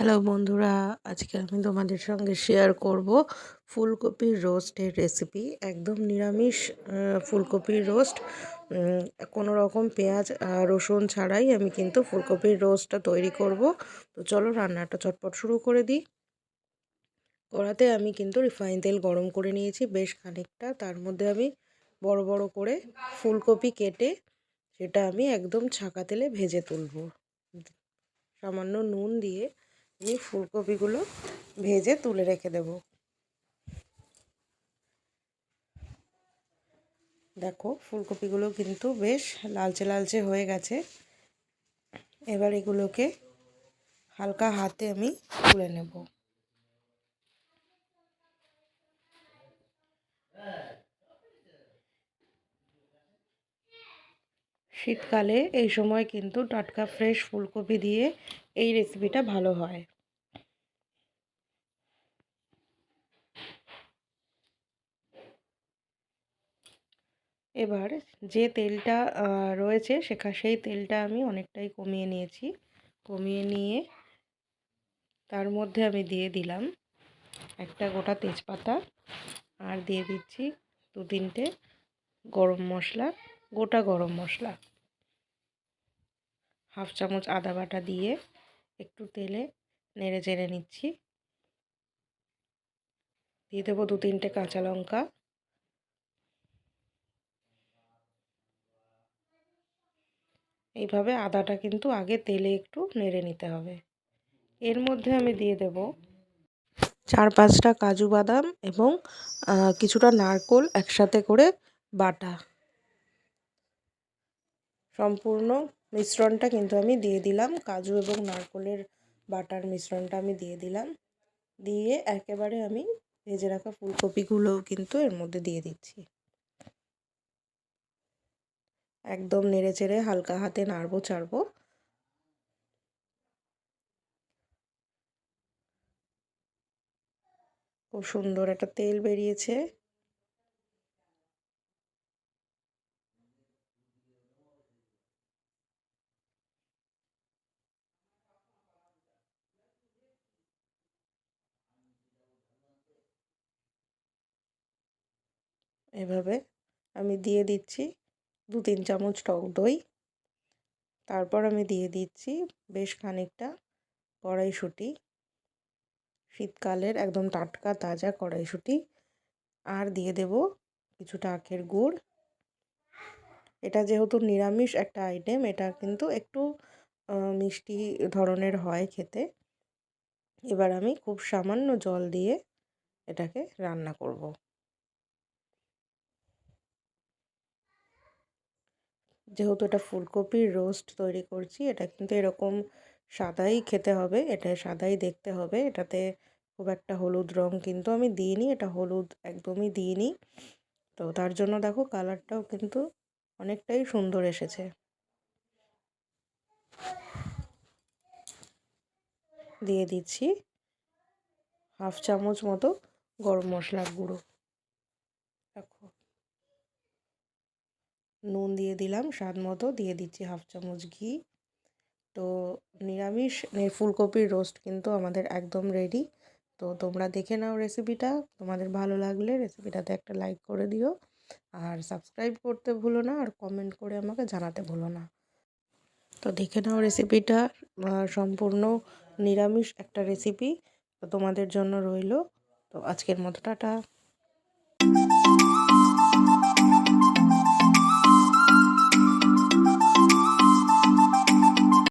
Hello বন্ধুরা, আজকে আমি তোমাদের সঙ্গে শেয়ার করব ফুলকপির রোস্টের রেসিপি। একদম নিরামিষ ফুলকপির রোস্ট। কোনো রকম পেঁয়াজ রসুন ছাড়াই আমি কিন্তু ফুলকপির রোস্টটা তৈরি করব। তো চলো রান্নাটা চটপট শুরু করে দিই। কড়াতে আমি কিন্তু রিফাইন তেল গরম করে নিয়েছি বেশ খানিকটা। তার মধ্যে আমি বড় বড় করে ফুলকপি কেটে সেটা আমি একদম ছাঁকা তেলে ভেজে তুলব। সামান্য নুন দিয়ে আমি ফুলকপিগুলো ভেজে তুলে রেখে দেব। দেখো ফুলকপিগুলো কিন্তু বেশ লালচে লালচে হয়ে গেছে। এবার এগুলোকে হালকা হাতে আমি তুলে নেব। শীতকালে এই সময় কিন্তু টাটকা ফ্রেশ ফুলকপি দিয়ে এই রেসিপিটা ভালো হয়। এবার যে তেলটা রয়েছে সেই তেলটা আমি অনেকটাই কমিয়ে নিয়েছি। কমিয়ে নিয়ে তার মধ্যে আমি দিয়ে দিলাম একটা গোটা তেজপাতা, আর দিয়ে দিচ্ছি 2-3টে গরম মশলা, গোটা গরম মশলা, হাফ চামচ আদা বাটা দিয়ে একটু তেলে নেড়ে চেড়ে নিচ্ছি। দিয়ে দেবো 2-3টে কাঁচা লঙ্কা। এইভাবে আদাটা কিন্তু আগে তেলে একটু নেড়ে নিতে হবে। এর মধ্যে আমি দিয়ে দেব 4-5টা কাজু বাদাম এবং কিছুটা নারকোল একসাথে করে বাটা। সম্পূর্ণ মিশ্রণটা কিন্তু আমি দিয়ে দিলাম, কাজু এবং নারকোলের বাটার মিশ্রণটা আমি দিয়ে দিলাম। দিয়ে একেবারে আমি ভেজে রাখা ফুলকপিগুলোও কিন্তু এর মধ্যে দিয়ে দিচ্ছি। একদম নেড়ে চেড়ে হালকা হাতে নাড়বো চাড়বো। খুব সুন্দর একটা তেল বেরিয়েছে। এভাবে আমি দিয়ে দিচ্ছি 2-3 চামচ টক দই। তারপর আমি দিয়ে দিচ্ছি বেশ খানিকটা কড়াইশুঁটি, শীতকালের একদম টাটকা তাজা কড়াইশুঁটি। আর দিয়ে দেব কিছুটা আখের গুড়। এটা যেহেতু নিরামিষ একটা আইটেম, এটা কিন্তু একটু মিষ্টি ধরনের হয় খেতে। এবার আমি খুব সামান্য জল দিয়ে এটাকে রান্না করব। যেহেতু এটা ফুলকপির রোস্ট তৈরি করছি, এটা কিন্তু এরকম সাদাই খেতে হবে, এটা সাদাই দেখতে হবে। এটাতে খুব একটা হলুদ রং কিন্তু আমি দিইনি, এটা হলুদ একদমই দিইনি। তো তার জন্য দেখো কালারটাও কিন্তু অনেকটাই সুন্দর এসেছে। দিয়ে দিচ্ছি হাফ চামচ মতো গরম মশলার গুঁড়ো। দেখো নুন দিয়ে দিলাম স্বাদ মতো, দিয়ে দিচ্ছি হাফ চামচ ঘি। তো নিরামিষ ফুলকপির রোস্ট কিন্তু আমাদের একদম রেডি। তো তোমরা দেখে নাও রেসিপিটা। তোমাদের ভালো লাগলে রেসিপিটাতে একটা লাইক করে দিও, আর সাবস্ক্রাইব করতে ভুলো না, আর কমেন্ট করে আমাকে জানাতে ভুলো না। তো দেখে নাও রেসিপিটা, সম্পূর্ণ নিরামিষ একটা রেসিপি তো তোমাদের জন্য রইলো। তো আজকের মতো টাটা।